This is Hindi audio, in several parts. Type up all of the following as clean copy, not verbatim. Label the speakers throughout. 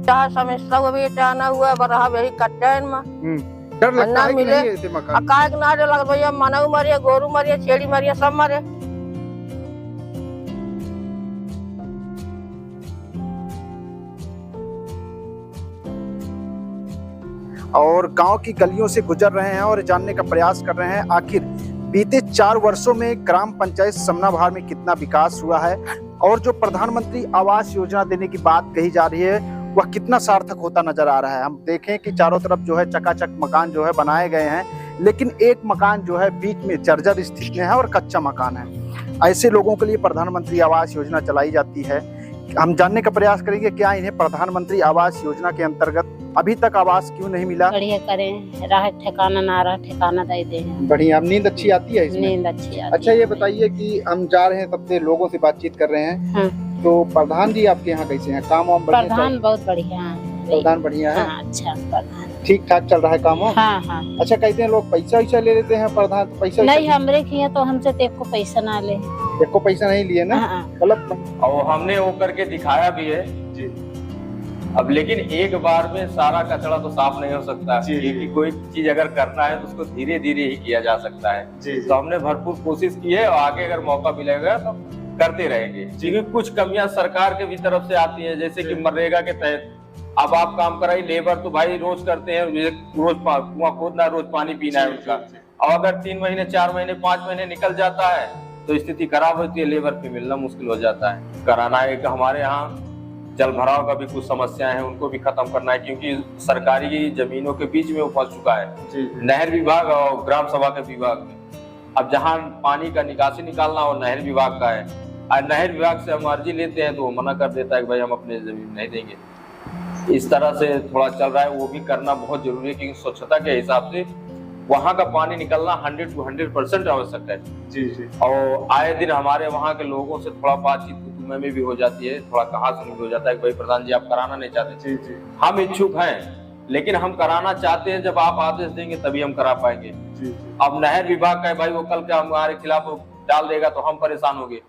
Speaker 1: चाहे समस्या हुआ चाहे ना हुआ बरहा वही कट्टन में
Speaker 2: डर लगता है कि
Speaker 1: मिले
Speaker 2: नहीं ऐसे मकान?
Speaker 1: काहे के ना डर लग भैया मनऊ मरिया गोरू मरिया छेड़ी मरिया सब मरे।
Speaker 2: और गांव की गलियों से गुजर रहे हैं और जानने का प्रयास कर रहे हैं आखिर बीते 4 वर्षों में ग्राम पंचायत समनाभार में कितना विकास हुआ है और जो प्रधानमंत्री आवास योजना देने की बात कही जा रही है वह कितना सार्थक होता नजर आ रहा है। हम देखें कि चारों तरफ जो है चकाचक मकान जो है बनाए गए हैं, लेकिन एक मकान जो है बीच में जर्जर स्थिति में है और कच्चा मकान है। ऐसे लोगों के लिए प्रधानमंत्री आवास योजना चलाई जाती है। हम जानने का प्रयास करेंगे क्या इन्हें प्रधानमंत्री आवास योजना के अंतर्गत अभी तक आवास क्यों नहीं मिला।
Speaker 3: बढ़िया करें, राह ठिकाना ना रहा ठिकाना दे दे।
Speaker 2: बढ़िया, अब नींद अच्छी आती है इसमें?
Speaker 3: नींद अच्छी आती।
Speaker 2: अच्छा ये बताइए कि हम जा रहे हैं सबसे लोगों से बातचीत कर रहे हैं, तो प्रधान जी आपके यहाँ कैसे हैं? काम वाम बढ़िया?
Speaker 3: प्रधान बहुत बढ़िया है।
Speaker 2: प्रधान बढ़िया है?
Speaker 3: हाँ, अच्छा प्रधान
Speaker 2: ठीक ठाक चल रहा है काम?
Speaker 3: हाँ हाँ।
Speaker 2: अच्छा कहते हैं लोग पैसा वैसा ले लेते हैं प्रधान, तो पैसा
Speaker 3: नहीं हमरे किया तो हमसे तो एक को पैसा ना ले।
Speaker 2: एक को पैसा नहीं लिए ना? मतलब
Speaker 4: और हमने वो करके दिखाया भी है
Speaker 2: जी।
Speaker 4: अब लेकिन एक बार में सारा कचरा तो साफ नहीं हो सकता, क्योंकि कोई चीज अगर करना है तो उसको धीरे धीरे ही किया जा सकता है। तो हमने भरपूर कोशिश की है और आगे अगर मौका मिलेगा तो करते रहेंगे, क्योंकि कुछ कमियां सरकार के भी तरफ से आती है, जैसे कि मनरेगा के तहत अब आप काम कराई, लेबर तो भाई रोज करते हैं, रोज कुआं खोदना, रोज पानी पीना है उनका, और अगर 3 महीने 4 महीने 5 महीने निकल जाता है तो स्थिति खराब होती है, लेबर पे मिलना मुश्किल हो जाता है। कराना है कि हमारे यहाँ जल भराव का भी कुछ समस्याएं हैं, उनको भी खत्म करना है, क्योंकि सरकारी जमीनों के बीच में वो फंस चुका है नहर विभाग और ग्राम सभा के विभाग में। अब जहाँ पानी का निकासी निकालना हो नहर विभाग का है, और नहर विभाग से हम अर्जी लेते हैं तो वो मना कर देता है कि भाई हम अपने जमीन नहीं देंगे। इस तरह से थोड़ा चल रहा है, वो भी करना बहुत जरूरी है, क्योंकि स्वच्छता के हिसाब से वहाँ का पानी निकलना 100 to 100% आवश्यक है।
Speaker 2: जी।
Speaker 4: और आए दिन हमारे वहाँ के लोगों से थोड़ा बातचीत में भी हो जाती है, थोड़ा कहा सुनी हो जाता है कि भाई प्रधान जी आप कराना नहीं चाहते।
Speaker 2: जी।
Speaker 4: हम इच्छुक हैं, लेकिन हम कराना चाहते हैं, जब आप आदेश देंगे तभी हम करा पाएंगे। अब नहर विभाग का है भाई, वो कल के हमारे खिलाफ डाल देगा तो हम परेशान होंगे।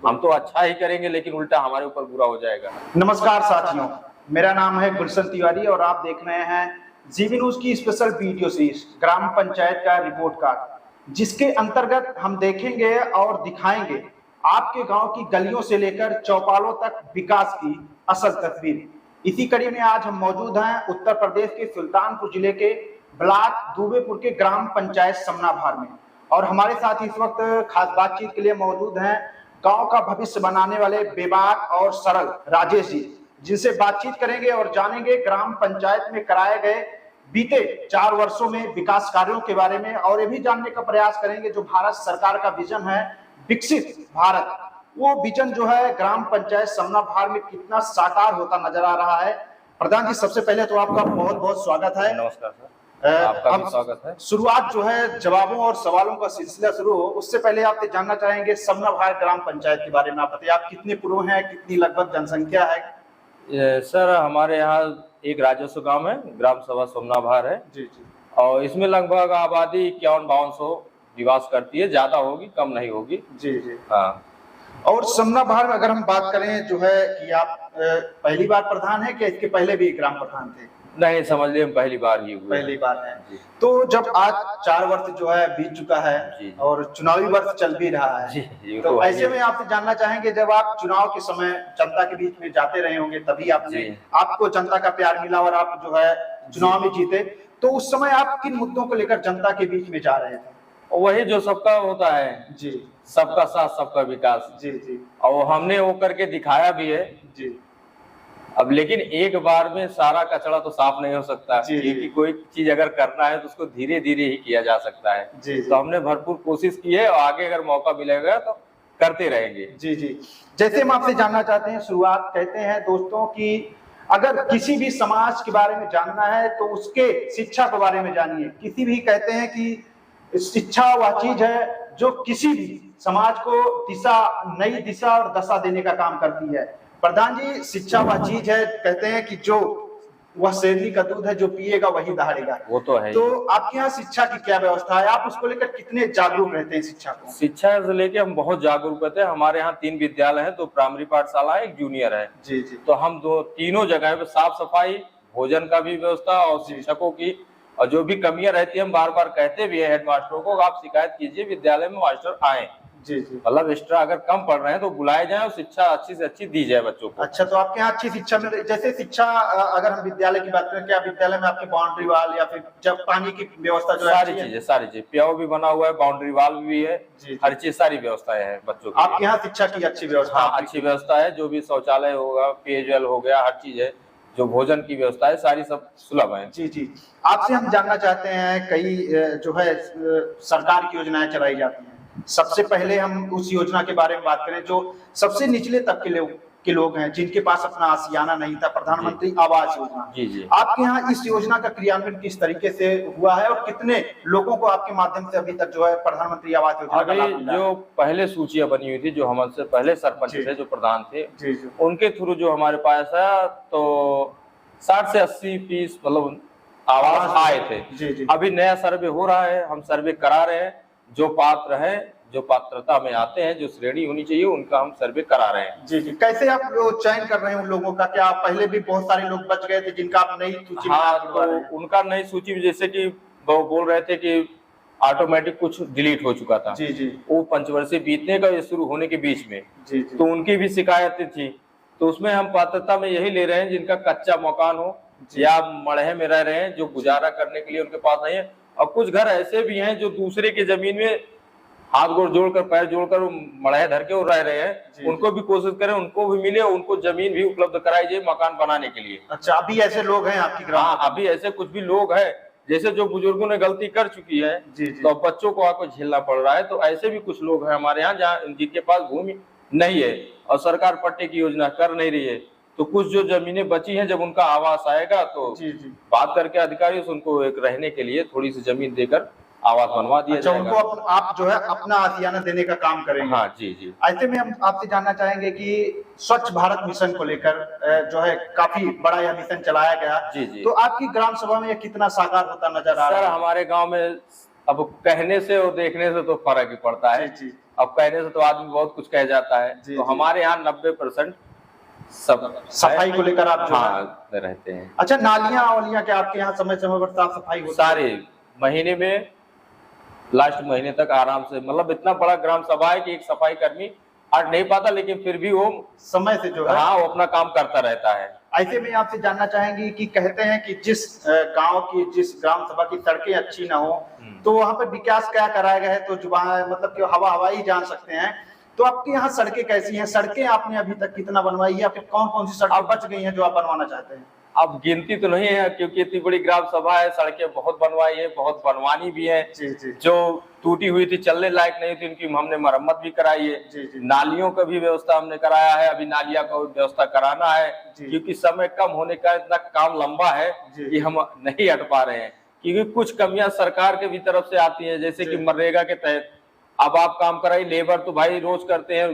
Speaker 4: हम तो अच्छा ही करेंगे लेकिन उल्टा हमारे ऊपर बुरा हो जाएगा।
Speaker 2: नमस्कार साथियों, मेरा नाम है गुलशन तिवारी और आप देख रहे हैं जीवी न्यूज की स्पेशल वीडियो सीरीज ग्राम पंचायत का रिपोर्ट कार्ड, जिसके अंतर्गत हम देखेंगे और दिखाएंगे आपके गांव की गलियों से लेकर चौपालों तक विकास की असल तस्वीर। इसी कड़ी में आज हम मौजूद हैं उत्तर प्रदेश के सुल्तानपुर जिले के ब्लॉक दुबेपुर के ग्राम पंचायत समनाभार में, और हमारे साथ इस वक्त खास बातचीत के लिए मौजूद हैं गांव का भविष्य बनाने वाले बेबाक और सरल राजेश जी, जिनसे बातचीत करेंगे और जानेंगे ग्राम पंचायत में कराए गए बीते 4 वर्षों में विकास कार्यों के बारे में, और ये भी जानने का प्रयास करेंगे जो भारत सरकार का विजन है विकसित भारत, वो विजन जो है ग्राम पंचायत समनाभार में कितना साकार होता नजर आ रहा है। प्रधान जी सबसे पहले तो आपका बहुत बहुत स्वागत है।
Speaker 4: नमस्कार सर, आपका भी स्वागत है।
Speaker 2: शुरुआत जो है जवाबों और सवालों का सिलसिला शुरू हो, उससे पहले आपसे जानना चाहेंगे समनाभार ग्राम पंचायत के बारे में। आप बताइए आप कितने पुरुष हैं, कितनी लगभग जनसंख्या है?
Speaker 4: सर हमारे यहाँ एक राजस्व गांव है, ग्राम सभा समनाभार है
Speaker 2: जी।
Speaker 4: और इसमें लगभग आबादी 51-52 निवास करती है, ज्यादा होगी कम नहीं होगी।
Speaker 2: जी।
Speaker 4: हाँ।
Speaker 2: और समनाभार में अगर हम बात करें जो है कि आप पहली बार प्रधान है कि इसके पहले भी ग्राम प्रधान थे?
Speaker 4: नहीं, समझ लीजिए पहली बार ही हुआ।
Speaker 2: पहली बार है। तो जब आज 4 वर्ष जो है बीत चुका है और चुनावी वर्ष चल भी रहा है, तो ऐसे में आपसे जानना चाहेंगे जब आप चुनाव के समय जनता के बीच में जाते रहे होंगे, तभी आपको जनता का प्यार मिला और आप जो है चुनाव में जीते, तो उस समय आप किन मुद्दों को लेकर जनता के बीच में जा रहे थे?
Speaker 4: वही जो सबका होता है
Speaker 2: जी,
Speaker 4: सबका साथ सबका विकास।
Speaker 2: जी।
Speaker 4: और हमने वो करके दिखाया भी है
Speaker 2: जी।
Speaker 4: अब लेकिन एक बार में सारा कचरा तो साफ नहीं हो सकता, क्योंकि कोई चीज अगर करना है तो उसको धीरे धीरे ही किया जा सकता है। तो हमने भरपूर कोशिश की है और आगे अगर मौका मिलेगा तो करते रहेंगे।
Speaker 2: जी। जैसे हम आपसे जानना चाहते हैं, शुरुआत कहते हैं दोस्तों कि अगर किसी भी समाज के बारे में जानना है तो उसके शिक्षा के बारे में जानिए। किसी भी कहते हैं कि शिक्षा वह चीज है जो किसी भी समाज को नई दिशा और दशा देने का काम करती है। प्रधान जी, शिक्षा वह चीज है कहते हैं कि जो वह शेरनी का दूध है, जो पिएगा वही दहाड़ेगा।
Speaker 4: वो तो है।
Speaker 2: तो आपके यहाँ शिक्षा की क्या व्यवस्था है, आप उसको लेकर कितने जागरूक रहते हैं शिक्षा को?
Speaker 4: शिक्षा से लेके हम बहुत जागरूक रहते हैं। हमारे यहाँ 3 विद्यालय है, 2 प्राइमरी पाठशाला है, 1 जूनियर है।
Speaker 2: जी जी।
Speaker 4: तो हम तीनों जगह पे साफ सफाई, भोजन का भी व्यवस्था और शिक्षकों की, और जो भी कमियां रहती है हम बार बार कहते भी है हेडमास्टरों को, आप शिकायत कीजिए, विद्यालय में मास्टर आए।
Speaker 2: जी जी।
Speaker 4: मतलब एक्स्ट्रा अगर कम पढ़ रहे हैं तो बुलाए जाए और शिक्षा अच्छी से अच्छी दी जाए बच्चों को।
Speaker 2: अच्छा, तो आपके यहाँ अच्छी शिक्षा मिल रही, जैसे शिक्षा अगर हम विद्यालय की बात करें, क्या विद्यालय में आपके बाउंड्री वाल या फिर जब पानी की व्यवस्था जो
Speaker 4: सारी चीजें प्याओ भी बना हुआ है, बाउंड्री वाल भी है, हर चीज सारी व्यवस्थाएं है बच्चों की।
Speaker 2: आपके यहाँ शिक्षा की अच्छी व्यवस्था?
Speaker 4: हाँ, अच्छी व्यवस्था है। जो भी शौचालय होगा, पेयजल हो गया, हर चीज है। जो भोजन की व्यवस्था है सारी सब सुलभ है।
Speaker 2: जी जी। आपसे हम जानना चाहते हैं, कई जो है सरकार की योजनाएं चलाई जाती हैं, सबसे पहले हम उस योजना के बारे में बात करें जो सबसे निचले तबके के लोग हैं, जिनके पास अपना आशियाना नहीं था, प्रधानमंत्री आवास योजना।
Speaker 4: जी जी।
Speaker 2: आपके यहाँ इस योजना का क्रियान्वयन किस तरीके से हुआ है और कितने लोगों को आपके माध्यम से अभी तक जो है प्रधानमंत्री आवास योजना का लाभ मिला है?
Speaker 4: जो पहले सूचियां बनी हुई थी, जो हमसे पहले सरपंच थे, जो प्रधान थे,
Speaker 2: जी जी,
Speaker 4: उनके थ्रू जो हमारे पास है, तो 60 से 80% मतलब आवास आए थे।
Speaker 2: जी जी।
Speaker 4: अभी नया सर्वे हो रहा है, हम सर्वे करा रहे हैं। जो पात्र है, जो पात्रता में आते हैं, जो श्रेणी होनी चाहिए, उनका हम सर्वे करा रहे हैं।
Speaker 2: जी जी। कैसे आप चयन कर रहे हैं उन लोगों का? क्या पहले भी बहुत सारे लोग बच गए थे जिनका आप नई सूची में?
Speaker 4: हाँ, तो उनका नई सूची, जैसे कि वो बोल रहे थे कि ऑटोमेटिक कुछ डिलीट हो चुका था।
Speaker 2: जी जी।
Speaker 4: वो पंचवर्षीय बीतने का शुरू होने के बीच में।
Speaker 2: जी जी।
Speaker 4: तो उनकी भी शिकायतें थी, तो उसमें हम पात्रता में यही ले रहे हैं जिनका कच्चा मकान हो या मड़हे में रह रहे हैं, जो गुजारा करने के लिए उनके पास नहीं है। और कुछ घर ऐसे भी हैं जो दूसरे की जमीन में हाथ गोड़ जोड़कर, पैर जोड़कर मड़हे धर के वो रह रहे हैं। उनको भी कोशिश करें, उनको भी मिले, उनको जमीन भी उपलब्ध कराई जाए मकान बनाने के लिए।
Speaker 2: अच्छा, अभी ऐसे लोग हैं आपकी ग्राम?
Speaker 4: हाँ, अभी ऐसे कुछ भी लोग हैं, जैसे जो बुजुर्गों ने गलती कर चुकी है, तो बच्चों को आपको झेलना पड़ रहा है। तो ऐसे भी कुछ लोग हैं हमारे यहाँ, जहाँ जिनके पास भूमि नहीं है और सरकार पट्टे की योजना कर नहीं रही है। तो कुछ जो जमीनें बची हैं, जब उनका आवास आएगा तो बात करके अधिकारियों से उनको एक रहने के लिए थोड़ी सी जमीन देकर आवास बनवा दिया जाएगा।
Speaker 2: उनको आप जो है अपना आशियाना देने का काम करेंगे?
Speaker 4: हाँ जी जी।
Speaker 2: ऐसे में हम आपसे जानना चाहेंगे कि स्वच्छ भारत मिशन को लेकर जो है काफी बड़ा यह मिशन चलाया गया।
Speaker 4: जी जी।
Speaker 2: तो आपकी ग्राम सभा में यह कितना साकार होता नजर आ रहा है?
Speaker 4: सर, हमारे गाँव में अब कहने से और देखने से तो फर्क ही पड़ता है। अब कहने से तो आदमी बहुत कुछ कह जाता है, तो हमारे यहाँ 90% सब
Speaker 2: सफाई को लेकर आप जो
Speaker 4: रहते हैं।
Speaker 2: अच्छा, नालियां वालियां क्या आपके यहाँ समय समय पर साफ सफाई होती है?
Speaker 4: सारे महीने में लास्ट महीने तक आराम से, मतलब इतना बड़ा ग्राम सभा है कि एक सफाई कर्मी हट नहीं पाता, लेकिन फिर भी वो
Speaker 2: समय से जो है
Speaker 4: हाँ वो अपना काम करता रहता है।
Speaker 2: ऐसे में आपसे जानना चाहेंगे कि कहते हैं कि जिस गांव की, जिस ग्राम सभा की सड़कें अच्छी ना हो, तो वहां पर विकास क्या कराया गया है, तो जुबान मतलब कि हवा ही जान सकते हैं। तो आपके यहाँ सड़कें कैसी हैं? सड़कें आपने अभी तक कितना बनवाई है, या फिर कौन कौन सी सड़कें बच गई हैं जो आप बनवाना चाहते हैं?
Speaker 4: अब गिनती तो नहीं है, क्योंकि इतनी बड़ी ग्राम सभा है, सड़कें बहुत बनवाई है, बहुत बनवानी भी है। जो टूटी हुई थी, चलने लायक नहीं थी, उनकी हमने मरम्मत भी कराई है। नालियों का भी व्यवस्था हमने कराया है, अभी नालिया का व्यवस्था कराना है, क्योंकि समय कम होने का इतना काम लंबा है कि हम नहीं हट पा रहे हैं। क्योंकि कुछ कमियां सरकार के भी तरफ से आती है, जैसे कि मनरेगा के तहत अब आप काम कराई, लेबर तो भाई रोज करते हैं,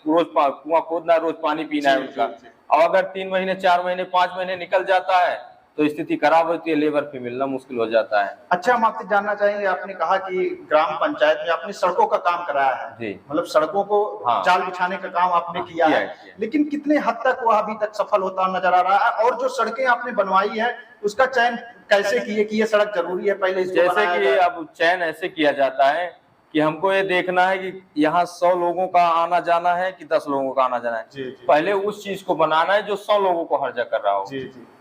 Speaker 4: रोज कुआं खोदना, रोज पानी पीना है उनका। और अगर 3 महीने, 4 महीने, 5 महीने निकल जाता है तो स्थिति खराब होती है, लेबर भी मिलना मुश्किल हो जाता है।
Speaker 2: अच्छा, हम आपसे जानना चाहेंगे, आपने कहा कि ग्राम पंचायत में आपने सड़कों का काम कराया है, मतलब सड़कों को जाल बिछाने का काम आपने किया है, लेकिन कितने हद तक वह अभी तक सफल होता नजर आ रहा है? और जो सड़कें आपने बनवाई है उसका चयन कैसे किए कि ये सड़क जरूरी है पहले इसको?
Speaker 4: जैसे कि अब चयन ऐसे किया जाता है कि हमको ये देखना है कि यहाँ 100 लोगों का आना जाना है कि 10 लोगों का आना जाना है। पहले उस चीज को बनाना है जो 100 लोगों को हर्जा कर रहा हो।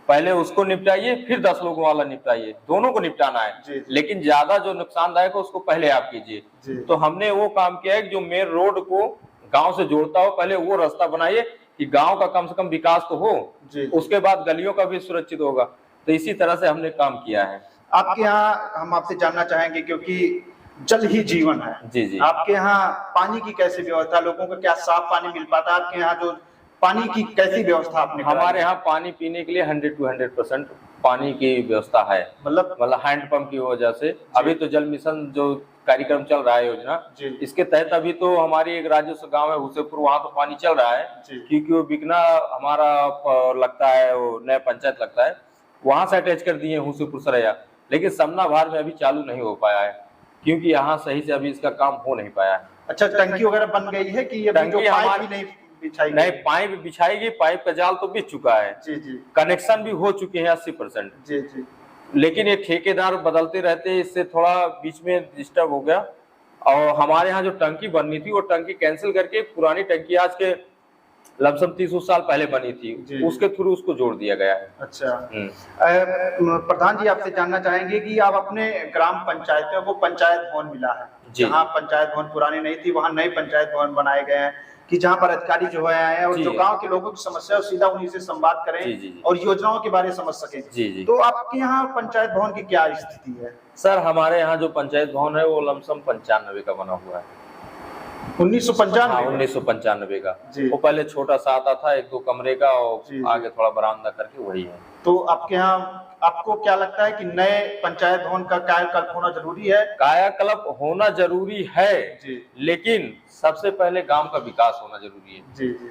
Speaker 4: पहले उसको निपटाइए, फिर 10 लोगों वाला निपटाइए, दोनों को निपटाना है। लेकिन ज्यादा जो नुकसानदायक हो उसको पहले आप कीजिए। तो हमने वो काम किया है कि जो मेन रोड को गाँव से जोड़ता हो, पहले वो रास्ता बनाइए कि गाँव का कम से कम विकास तो हो, उसके बाद गलियों का भी सुरक्षित होगा। तो इसी तरह से हमने काम किया है।
Speaker 2: आपके यहाँ हम आपसे जानना चाहेंगे, क्योंकि जल ही जीवन है।
Speaker 4: जी जी।
Speaker 2: आपके यहाँ पानी की कैसी व्यवस्था, लोगों को क्या साफ पानी मिल पाता है? आपके यहाँ जो पानी की कैसी व्यवस्था आपने?
Speaker 4: हमारे यहाँ पानी पीने के लिए 100 to 100% पानी की व्यवस्था है, मतलब हैंडपंप की वजह से। अभी तो जल मिशन जो कार्यक्रम चल रहा है योजना, इसके तहत अभी तो हमारी एक राजस्व गांव है हुसेपुर, वहां तो पानी चल रहा है, क्योंकि वो बिकना हमारा लगता है, वो नया पंचायत लगता है, वहां से अटैच कर दिए हुसूपुर सरैया, लेकिन समना भार में अभी चालू नहीं हो पाया है क्योंकि यहाँ सही से अभी इसका काम हो नहीं पाया है।
Speaker 2: अच्छा, टंकी वगैरह बन गई है कि ये
Speaker 4: टंकी
Speaker 2: पाइप भी नहीं बिछाई गई?
Speaker 4: नहीं, पाइप बिछाई गई, पाइप का जाल तो बिछ चुका है
Speaker 2: जी जी,
Speaker 4: कनेक्शन भी हो चुके हैं 80%।
Speaker 2: जी जी,
Speaker 4: लेकिन ये ठेकेदार बदलते रहते हैं, इससे थोड़ा बीच में डिस्टर्ब हो गया और हमारे यहाँ जो टंकी बननी थी वो टंकी कैंसिल करके पुरानी टंकी आज के लमसम 30 साल पहले बनी थी, उसके थ्रू उसको जोड़ दिया गया है।
Speaker 2: अच्छा, प्रधान जी आपसे जानना चाहेंगे कि आप अपने ग्राम पंचायतों को पंचायत भवन मिला है, जहाँ पंचायत भवन पुरानी नहीं थी वहाँ नए पंचायत भवन बनाए गए हैं कि जहाँ पर अधिकारी जो है आए और जो गांव के लोगों की समस्या है सीधा उन्हीं से संवाद करें और योजनाओं के बारे में समझ सकें। तो आपके यहाँ पंचायत भवन की क्या स्थिति है?
Speaker 4: सर हमारे यहाँ जो पंचायत भवन है वो लमसम 95 का बना हुआ है। 1995 का। वो पहले छोटा सा आता था 1-2 कमरे का और आगे थोड़ा बरामदा करके वही है।
Speaker 2: तो आपके यहाँ आपको क्या लगता है कि नए पंचायत भवन का कायाकल्प होना जरूरी है?
Speaker 4: कायाकल्प होना जरूरी है लेकिन सबसे पहले गांव का विकास होना जरूरी है
Speaker 2: जी जी,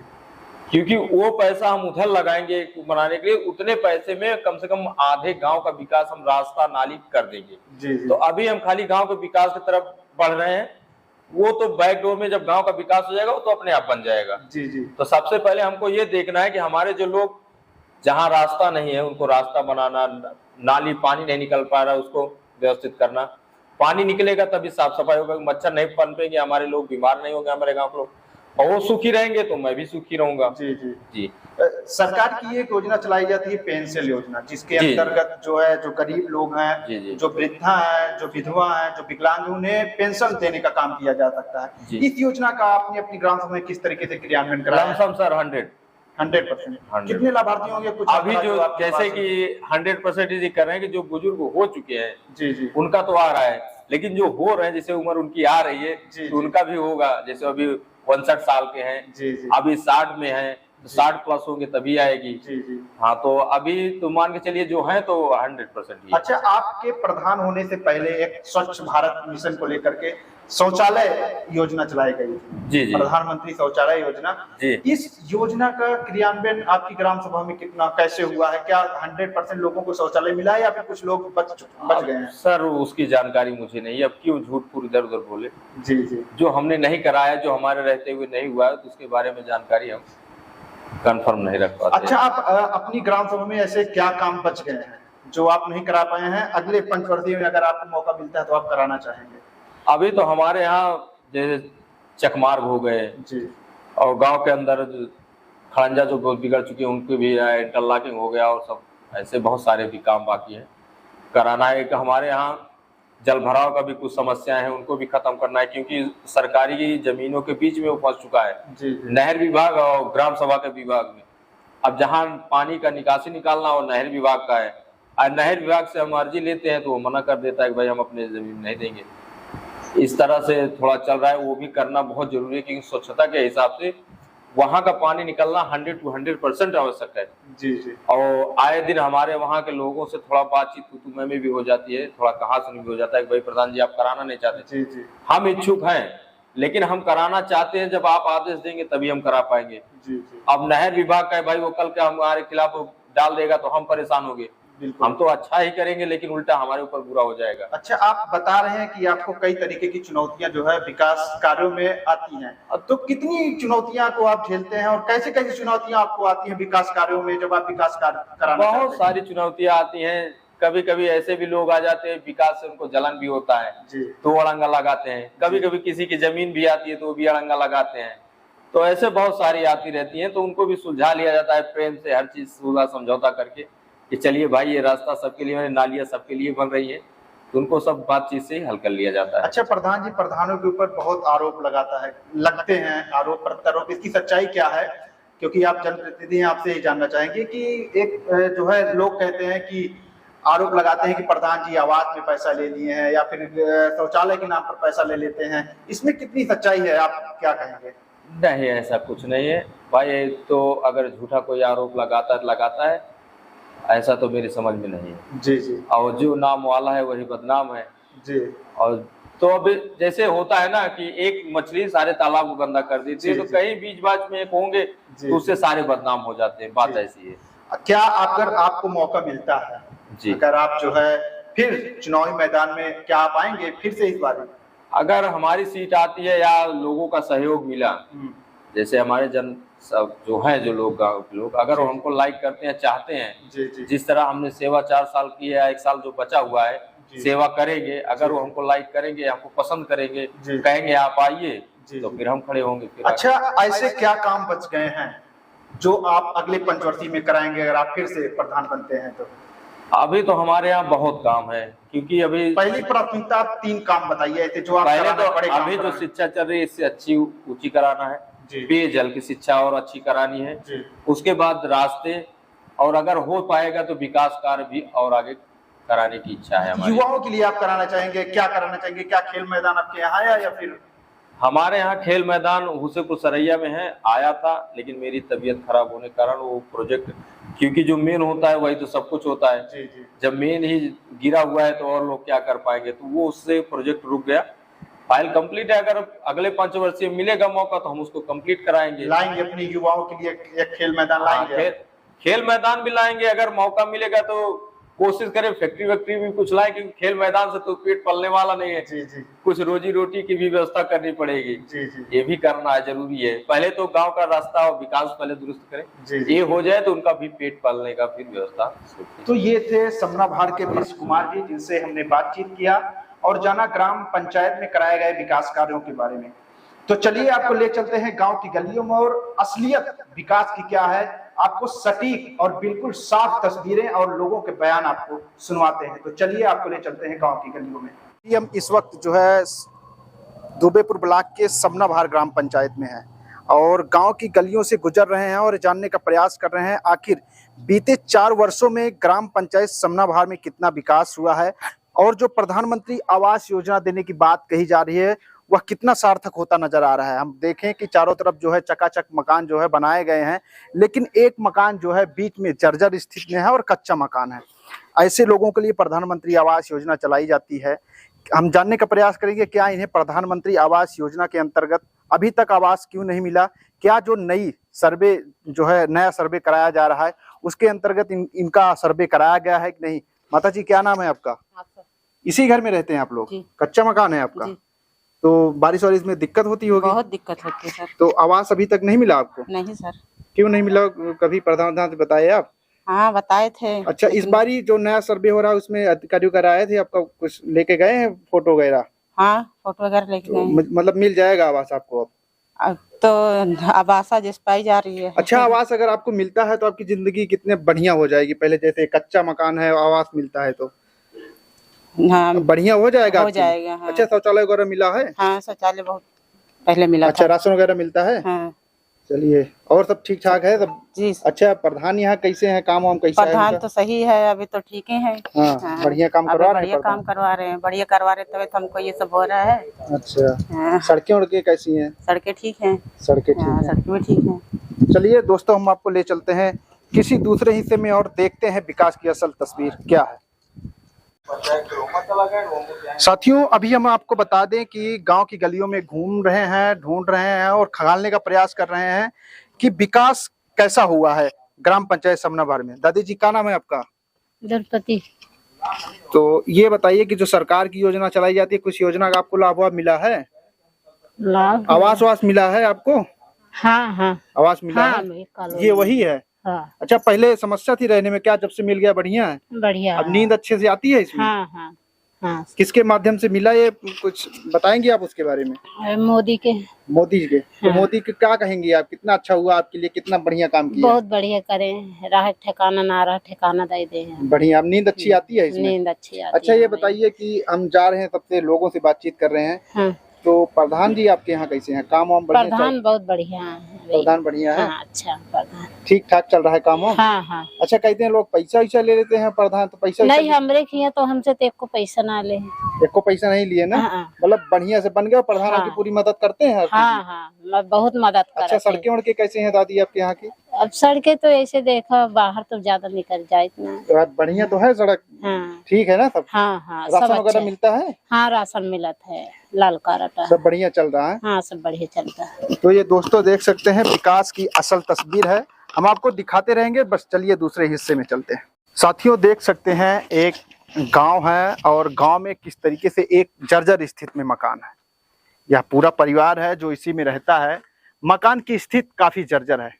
Speaker 4: क्योंकि वो पैसा हम उधर लगाएंगे बनाने के लिए, उतने पैसे में कम से कम आधे गांव का विकास हम रास्ता नाली कर देंगे
Speaker 2: जी जी।
Speaker 4: तो अभी हम खाली गांव के विकास की तरफ बढ़ रहे हैं, वो तो बैकडोर में जब गांव का विकास हो जाएगा वो तो अपने आप बन जाएगा।
Speaker 2: जी जी।
Speaker 4: तो सबसे पहले हमको ये देखना है कि हमारे जो लोग जहाँ रास्ता नहीं है उनको रास्ता बनाना, नाली पानी नहीं निकल पा रहा उसको व्यवस्थित करना, पानी निकलेगा तभी साफ सफाई होगा, मच्छर नहीं पनपेंगे, हमारे लोग बीमार नहीं होंगे, हमारे गांव के लोग, और वो सुखी रहेंगे तो मैं भी सुखी रहूंगा।
Speaker 2: जी जी
Speaker 4: जी।
Speaker 2: सरकार की एक योजना चलाई जाती है पेंशन योजना, जिसके अंतर्गत जो है जो गरीब लोग हैं, जो वृद्धा है, जो विधवा है, जो विकलांग, उन्हें पेंशन देने का काम किया जा सकता है। इस योजना का आपने अपनी ग्राम सभा में किस तरीके से क्रियान्वयन कराया?
Speaker 4: सर
Speaker 2: 100%। कितने लाभार्थी होंगे कुछ
Speaker 4: अभी जो जैसे कि 100% कर रहे हैं कि जो बुजुर्ग हो चुके हैं
Speaker 2: जी जी
Speaker 4: उनका तो आ रहा है, लेकिन जो हो रहे हैं जैसे उम्र उनकी आ रही है तो उनका भी होगा। जैसे अभी 59 साल के हैं, अभी 60 में हैं, 60 प्लस होंगे तभी आएगी।
Speaker 2: जी जी।
Speaker 4: हाँ तो अभी तो मान के चलिए जो है तो 100% ही।
Speaker 2: अच्छा, आपके प्रधान होने से पहले एक स्वच्छ भारत मिशन को लेकर के शौचालय योजना चलाई गई थी।
Speaker 4: जी जी,
Speaker 2: प्रधानमंत्री शौचालय योजना जी। इस योजना का क्रियान्वयन आपकी ग्राम सभा में कितना कैसे हुआ है? क्या 100% लोगों को शौचालय मिला है या फिर कुछ लोग बच गए हैं?
Speaker 4: सर उसकी जानकारी मुझे नहीं है, अब क्यों झूठ पूरी इधर उधर बोले।
Speaker 2: जी जी।
Speaker 4: जो हमने नहीं कराया, जो हमारे रहते हुए नहीं हुआ है तो उसके बारे में जानकारी हम कंफर्म नहीं रख पाते।
Speaker 2: अच्छा, आप अपनी ग्राम सभा में ऐसे क्या काम बच गए हैं जो आप नहीं करा पाए हैं, अगले पंचवर्षीय में अगर आपको मौका मिलता है तो आप कराना चाहेंगे?
Speaker 4: अभी तो हमारे यहाँ जैसे चकमार्ग हो गए जी, और गांव के अंदर खड़ंजा जो बहुत बिगड़ चुके हैं उनके भी इंटरलॉकिंग हो गया, और सब ऐसे बहुत सारे भी काम बाकी है कराना है। कि हमारे यहाँ जल भराव का भी कुछ समस्याएं हैं, उनको भी खत्म करना है क्योंकि सरकारी जमीनों के बीच में वो फंस चुका है जी। नहर विभाग और ग्राम सभा के विभाग में। अब जहाँ पानी का निकासी निकालना और नहर विभाग का है, और नहर विभाग से हम अर्जी लेते हैं तो वो मना कर देता है कि भाई हम अपने जमीन नहीं देंगे। इस तरह से थोड़ा चल रहा है, वो भी करना बहुत जरूरी है क्योंकि स्वच्छता के हिसाब से वहाँ का पानी निकलना 100% आवश्यक है जी जी। और आए दिन हमारे वहाँ के लोगों से थोड़ा बातचीत तुतुमे में भी हो जाती है, थोड़ा कहासुनी भी हो जाता है कि भाई प्रधान जी आप कराना नहीं चाहते जी जी। हम इच्छुक हैं लेकिन हम कराना चाहते हैं, जब आप आदेश देंगे तभी हम करा पाएंगे जी जी। अब नहर विभाग का है भाई, वो कल के हमारे खिलाफ डाल देगा तो हम परेशान होंगे। हम तो अच्छा ही करेंगे लेकिन उल्टा हमारे ऊपर बुरा हो जाएगा। अच्छा, आप बता रहे हैं कि आपको कई तरीके की चुनौतियां जो है विकास कार्यों में आती हैं, तो कितनी चुनौतियां को आप झेलते हैं और कैसे कैसे चुनौतियां आपको आती हैं विकास कार्यों में जब आप विकास कार्य कराना? बहुत सारी चुनौतियां आती हैं, कभी कभी ऐसे भी लोग आ जाते हैं विकास से उनको जलन भी होता है जी। तो अड़ंगा लगाते हैं, कभी कभी किसी की जमीन भी आती है तो वो भी अड़ंगा लगाते हैं, तो ऐसे बहुत सारी आती रहती है, तो उनको भी सुलझा लिया जाता है प्रेम से, हर चीज सुलझा समझौता करके कि चलिए भाई ये रास्ता सबके लिए, नालियां सबके लिए बन रही है, तो उनको सब बातचीत से हल कर लिया जाता है। अच्छा प्रधान जी, प्रधानों के ऊपर बहुत आरोप लगते हैं आरोप प्रत्यारोप, इसकी सच्चाई क्या है? क्योंकि आप जनप्रतिनिधि हैं, आपसे ये जानना चाहेंगे कि एक जो है लोग कहते हैं कि आरोप लगाते हैं कि प्रधान जी आवास में पैसा ले लिए हैं या फिर शौचालय के नाम पर पैसा ले लेते हैं, इसमें कितनी सच्चाई है, आप क्या कहेंगे? नहीं, ऐसा कुछ नहीं है भाई, तो अगर झूठा कोई आरोप लगाता है ऐसा तो मेरी समझ में नहीं है जी जी। और जो नाम वाला है वही बदनाम है जी। और तो अब जैसे होता है ना कि एक मछली सारे तालाब को गंदा कर देती है, तो कहीं बीच बाज में एक होंगे तो उससे सारे बदनाम हो जाते हैं, बात ऐसी है।
Speaker 2: क्या अगर आपको मौका मिलता है
Speaker 4: जी,
Speaker 2: अगर आप जो है फिर चुनावी मैदान में, क्या आप आएंगे फिर से इस बार?
Speaker 4: अगर हमारी सीट आती है या लोगों का सहयोग मिला, जैसे हमारे जन सब जो है, जो लोग गाँव के लोग अगर हमको लाइक करते हैं, चाहते हैं,
Speaker 2: जी जी
Speaker 4: जिस तरह हमने सेवा 4 साल की है, 1 साल जो बचा हुआ है सेवा करेंगे, अगर वो हमको लाइक करेंगे, हमको पसंद करेंगे, कहेंगे आप आइए, तो फिर हम खड़े होंगे फिर।
Speaker 2: अच्छा, ऐसे क्या काम बच गए हैं जो आप अगले पंचवर्षीय में कराएंगे अगर आप फिर से प्रधान बनते हैं तो?
Speaker 4: अभी तो हमारे यहाँ बहुत काम है, क्योंकि अभी
Speaker 2: पहली प्राथमिकता आप 3 काम बताइए थे जो आप
Speaker 4: पहले तो
Speaker 2: बड़े काम
Speaker 4: अभी जो
Speaker 2: कराएं।
Speaker 4: शिक्षा चल रही है इससे अच्छी ऊंची कराना है, पेयजल की शिक्षा और अच्छी करानी है, उसके बाद रास्ते, और अगर हो पाएगा तो विकास कार्य भी और आगे कराने की इच्छा है हमारी।
Speaker 2: युवाओं के लिए आप कराना चाहेंगे, क्या कराना चाहेंगे? क्या खेल मैदान आपके यहाँ है या फिर?
Speaker 4: हमारे यहाँ खेल मैदान हुसेपुर सरैया में है, आया था, लेकिन मेरी तबीयत खराब होने के कारण वो प्रोजेक्ट, क्योंकि जो मेन होता है वही तो सब कुछ होता है,
Speaker 2: जी जी।
Speaker 4: जब मेन ही गिरा हुआ है तो और लोग क्या कर पाएंगे, तो वो उससे प्रोजेक्ट रुक गया। फाइल कंप्लीट है, अगर अगले 5 वर्षीय मिलेगा मौका तो हम उसको कंप्लीट कराएंगे,
Speaker 2: लाएंगे अपने युवाओं के लिए एक खेल मैदान लाएंगे।
Speaker 4: खेल मैदान भी लाएंगे, अगर मौका मिलेगा तो कोशिश करें फैक्ट्री वैक्ट्री भी कुछ लाए, क्योंकि खेल मैदान से तो पेट पलने वाला नहीं है।
Speaker 2: जी जी।
Speaker 4: कुछ रोजी रोटी की भी व्यवस्था करनी पड़ेगी।
Speaker 2: जी जी।
Speaker 4: ये भी करना है, जरूरी है। पहले तो गांव का रास्ता और विकास पहले दुरुस्त करें,
Speaker 2: जी।
Speaker 4: ये हो जाए तो उनका भी पेट पालने का फिर व्यवस्था।
Speaker 2: तो ये थे समनाभार के बीस कुमार जी, जिनसे हमने बातचीत किया और जाना ग्राम पंचायत में कराए गए विकास कार्यों के बारे में। तो चलिए आपको ले चलते हैं गांव की गलियों में और असलियत विकास की क्या है, आपको सटीक और बिल्कुल साफ तस्वीरें और लोगों के बयान आपको सुनवाते हैं। तो चलिए आपको ले चलते हैं गांव की गलियों में। हम इस वक्त जो है दुबेपुर ब्लॉक के समनाभार ग्राम पंचायत में है और गांव की गलियों से गुजर रहे हैं और जानने का प्रयास कर रहे हैं आखिर बीते 4 वर्षों में ग्राम पंचायत समनाभार में कितना विकास हुआ है और जो प्रधानमंत्री आवास योजना देने की बात कही जा रही है वह कितना सार्थक होता नजर आ रहा है। हम देखें कि चारों तरफ जो है चकाचक मकान जो है बनाए गए हैं, लेकिन एक मकान जो है बीच में जर्जर स्थिति में है और कच्चा मकान है। ऐसे लोगों के लिए प्रधानमंत्री आवास योजना चलाई जाती है। हम जानने का प्रयास करेंगे क्या इन्हें प्रधानमंत्री आवास योजना के अंतर्गत अभी तक आवास क्यों नहीं मिला, क्या जो नई सर्वे जो है नया सर्वे कराया जा रहा है उसके अंतर्गत इनका सर्वे कराया गया है कि नहीं। माता जी, क्या नाम है आपका? इसी घर में रहते हैं आप लोग? कच्चा मकान है आपका? तो बारिश वारिश में दिक्कत होती होगी?
Speaker 1: बहुत दिक्कत होती है सर।
Speaker 2: तो आवास अभी तक नहीं मिला आपको?
Speaker 1: नहीं सर।
Speaker 2: क्यों नहीं मिला? कभी प्रधानमंत्री बताए आप?
Speaker 1: हाँ बताए थे।
Speaker 2: अच्छा, इस बारी जो नया सर्वे हो रहा है उसमें अधिकारियों का आए थे, आपका कुछ लेके गए हैं फोटो वगैरह?
Speaker 1: हाँ फोटो वगैरह लेके गए।
Speaker 2: मतलब मिल जाएगा आवास आपको अब?
Speaker 1: तो आवासा जिस पाई जा रही है।
Speaker 2: अच्छा, आवास अगर आपको मिलता है तो आपकी जिंदगी कितने बढ़िया हो जाएगी। पहले जैसे कच्चा मकान है, आवास मिलता है तो
Speaker 1: हाँ
Speaker 2: बढ़िया हो जाएगा।
Speaker 1: हो जाएगा हाँ।
Speaker 2: अच्छा, शौचालय वगैरह मिला है?
Speaker 1: हाँ शौचालय बहुत पहले मिला।
Speaker 2: अच्छा, राशन वगैरह मिलता है?
Speaker 1: हाँ।
Speaker 2: चलिए, और सब ठीक ठाक है सब?
Speaker 1: जी।
Speaker 2: अच्छा, प्रधान यहाँ कैसे हैं, काम वाम कैसा है?
Speaker 1: प्रधान तो सही है, अभी तो ठीक ही है।
Speaker 2: हाँ, बढ़िया काम करवा रहे हैं।
Speaker 1: बढ़िया काम करवा रहे हैं, बढ़िया करवा रहे तभी तो हमको ये सब हो रहा है।
Speaker 2: अच्छा, सड़कें उड़के कैसी हैं?
Speaker 1: सड़कें ठीक हैं।
Speaker 2: सड़कें ठीक हैं।
Speaker 1: सड़कें भी ठीक हैं।
Speaker 2: चलिए दोस्तों, हम आपको ले चलते हैं किसी दूसरे हिस्से में और देखते हैं विकास की असल तस्वीर क्या है। साथियों, अभी हम आपको बता दें कि गांव की गलियों में घूम रहे हैं, ढूंढ रहे हैं और खंगालने का प्रयास कर रहे हैं कि विकास कैसा हुआ है ग्राम पंचायत समनाभार में। दादी जी, क्या नाम है आपका?
Speaker 3: द्रौपदी।
Speaker 2: तो ये बताइए कि जो सरकार की योजना चलाई जाती है, कुछ योजना का आपको लाभ मिला है?
Speaker 3: लाभ?
Speaker 2: आवास मिला है आपको?
Speaker 3: हाँ हाँ
Speaker 2: आवास मिला
Speaker 3: हाँ,
Speaker 2: है? ये वही है?
Speaker 3: हाँ।
Speaker 2: अच्छा, पहले समस्या थी रहने में, क्या जब से मिल गया बढ़िया है?
Speaker 3: बढ़िया।
Speaker 2: अब नींद अच्छे से आती है इसमें?
Speaker 3: हाँ हाँ हाँ।
Speaker 2: किसके माध्यम से मिला, ये कुछ बताएंगे आप उसके बारे में?
Speaker 3: मोदी के।
Speaker 2: मोदी के? तो
Speaker 3: हाँ।
Speaker 2: मोदी के क्या कहेंगे आप, कितना अच्छा हुआ आपके लिए, कितना बढ़िया काम किया?
Speaker 3: बहुत बढ़िया करें, राह ठिकाना ना रहा ठिकाना दे दे।
Speaker 2: बढ़िया। अब नींद अच्छी आती है इसमें?
Speaker 3: नींद अच्छी आती है।
Speaker 2: अच्छा, ये बताइए कि हम जा रहे हैं सबसे लोगों से बातचीत कर रहे हैं।
Speaker 3: हाँ।
Speaker 2: तो प्रधान जी आपके यहाँ कैसे हैं, काम वाम बढ़िया?
Speaker 3: प्रधान बहुत बढ़िया है।
Speaker 2: प्रधान बढ़िया है?
Speaker 3: हाँ, अच्छा प्रधान
Speaker 2: ठीक ठाक चल रहा है काम वाम?
Speaker 3: हाँ हाँ।
Speaker 2: अच्छा, कहते हैं लोग पैसा वैसा ले लेते हैं प्रधान, तो पैसा
Speaker 3: नहीं, हमरे किया तो हमसे तो एको पैसा ना ले।
Speaker 2: एको पैसा नहीं लिए ना?
Speaker 3: हाँ।
Speaker 2: मतलब बढ़िया से बन गया। प्रधान आपकी पूरी मदद करते हैं?
Speaker 3: हाँ हाँ, बहुत मदद कर।
Speaker 2: अच्छा, सड़कें उड़के कैसे हैं दादी आपके यहाँ की?
Speaker 3: अब सड़कें तो ऐसे देखो, बाहर तो ज्यादा निकल जाए इतना।
Speaker 2: तो बढ़िया तो है सड़क?
Speaker 3: हाँ
Speaker 2: ठीक है ना सब?
Speaker 3: हाँ हाँ,
Speaker 2: राशन वगैरह मिलता है?
Speaker 3: हाँ, राशन मिलत है, लाल कार्ड।
Speaker 2: सब बढ़िया चल रहा है?
Speaker 3: हाँ, सब बढ़िया चलता है।
Speaker 2: तो ये दोस्तों देख सकते हैं विकास की असल तस्वीर है। हम आपको दिखाते रहेंगे। बस चलिए दूसरे हिस्से में चलते हैं। साथियों देख सकते हैं एक गांव है और गांव में किस तरीके से एक जर्जर स्थिति में मकान है। यह पूरा परिवार है जो इसी में रहता है। मकान की स्थिति काफी जर्जर है,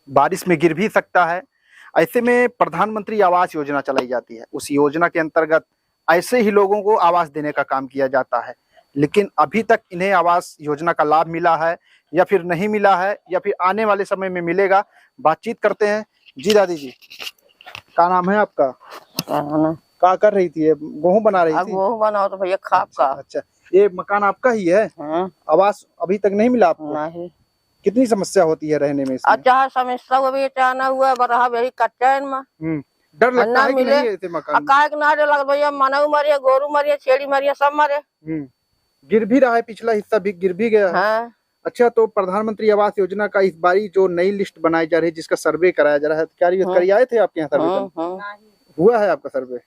Speaker 2: बारिश में गिर भी सकता है। ऐसे में प्रधानमंत्री आवास योजना चलाई जाती है। उस योजना के अंतर्गत ऐसे ही लोगों को आवास देने का काम किया जाता है, लेकिन अभी तक इन्हें आवास योजना का लाभ मिला है या फिर नहीं मिला है या फिर आने वाले समय में मिलेगा, बातचीत करते हैं। जी दादी जी, क्या नाम है आपका? क्या कर रही थी? गेहूं बना रही थी?
Speaker 1: गेहूं बनाओ तो भैया खाप का।
Speaker 2: अच्छा, ये मकान आपका ही है? आवास अभी तक नहीं मिला आपको?
Speaker 1: नहीं।
Speaker 2: कितनी समस्या होती है रहने में इसमें?
Speaker 1: अच्छा समस्या हुआ बेटा ना हुआ बरहा यही कच्चा में।
Speaker 2: डर लगता है कि नहीं ऐसे मकान?
Speaker 1: काय के ना डर लग भैया, मनऊ मरिया, गोरू मरिया, छेड़ी मरिया, सब मरे।
Speaker 2: गिर भी रहा है, पिछला हिस्सा भी गिर भी गया है। अच्छा, तो प्रधानमंत्री आवास योजना का इस बारी जो नई लिस्ट बनाई जा रही है, जिसका सर्वे कराया जा रहा है, क्या आए थे आपके यहाँ सर्वे? हुआ है आपका सर्वे?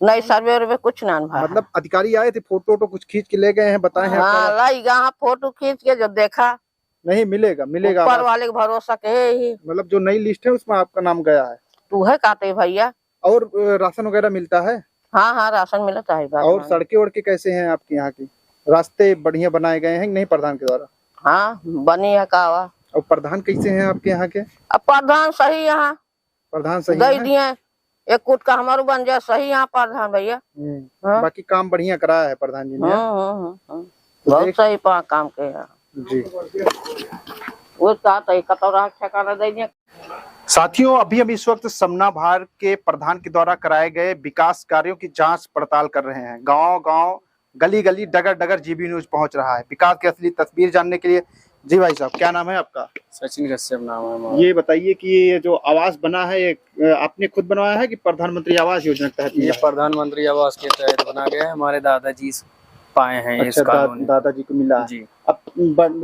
Speaker 1: नहीं, सर्वे कुछ ना
Speaker 2: मतलब अधिकारी आए थे, फोटो तो कुछ खींच के ले गए हैं, बताए हैं?
Speaker 1: हाँ, फोटो खींच के जब देखा नहीं
Speaker 2: मिलेगा
Speaker 1: ऊपर वाले के भरोसा के ही।
Speaker 2: मतलब जो नई लिस्ट है उसमें आपका नाम गया है?
Speaker 1: तू है काते भैया।
Speaker 2: और राशन वगैरह मिलता है?
Speaker 1: हाँ राशन मिलता है।
Speaker 2: और सड़कें वड़के कैसे हैं आपके यहाँ की? रास्ते बढ़िया बनाए गए हैं नहीं प्रधान के द्वारा?
Speaker 1: हाँ बनी है कावा।
Speaker 2: और प्रधान कैसे हैं आपके यहाँ के?
Speaker 1: अब प्रधान सही, यहाँ प्रधान सही दे दिए, एक कुट का हमारे बन जाए सही यहाँ प्रधान भैया।
Speaker 2: बाकी काम बढ़िया कराया है प्रधान जी ने?
Speaker 1: बहुत सही काम किया
Speaker 2: जी।
Speaker 1: वो कतौरा ठिकाना दे दिया।
Speaker 2: साथियों अभी हम इस वक्त समना भार के प्रधान के द्वारा कराए गए विकास कार्यों की जांच पड़ताल कर रहे हैं। गांव गांव, गली गली, डगर डगर जीबी न्यूज पहुंच रहा है विकास की असली तस्वीर जानने के लिए। जी भाई साहब, क्या नाम है आपका?
Speaker 5: सचिन कश्यप नाम है।
Speaker 2: ये बताइए कि ये जो आवास बना है, आपने खुद बनवाया है कि प्रधानमंत्री आवास योजना के तहत?
Speaker 5: ये प्रधानमंत्री आवास के तहत बना गया है, हमारे दादाजी पाए हैं।
Speaker 2: अच्छा, दादाजी को मिला जी। अब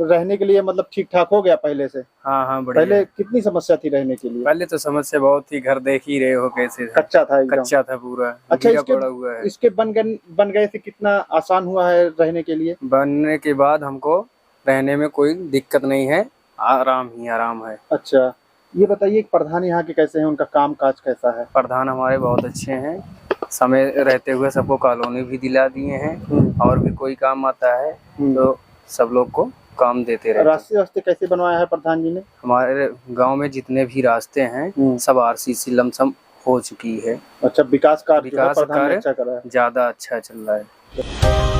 Speaker 2: रहने के लिए मतलब ठीक ठाक हो गया पहले से?
Speaker 5: हाँ बढ़िया।
Speaker 2: पहले कितनी समस्या थी रहने के लिए?
Speaker 5: पहले तो समस्या बहुत थी, घर देख ही रहे हो कैसे
Speaker 2: कच्चा था,
Speaker 5: कच्चा था पूरा।
Speaker 2: अच्छा,
Speaker 5: हुआ है।
Speaker 2: इसके बन गए से कितना आसान हुआ है रहने के लिए?
Speaker 5: बनने के बाद हमको रहने में कोई दिक्कत नहीं है, आराम ही आराम है।
Speaker 2: अच्छा, ये बताइए प्रधान यहाँ के कैसे हैं, उनका काम काज कैसा है?
Speaker 5: प्रधान हमारे बहुत अच्छे हैं, समय रहते हुए सबको कॉलोनी भी दिला दिए हैं, और भी कोई काम आता है तो सब लोग को काम देते रहते हैं।
Speaker 2: रास्ते कैसे बनवाया है प्रधान जी ने?
Speaker 5: हमारे गांव में जितने भी रास्ते हैं सब आरसीसी लमसम हो चुकी है।
Speaker 2: अच्छा, विकास कार्य
Speaker 5: ज्यादा अच्छा चल रहा है।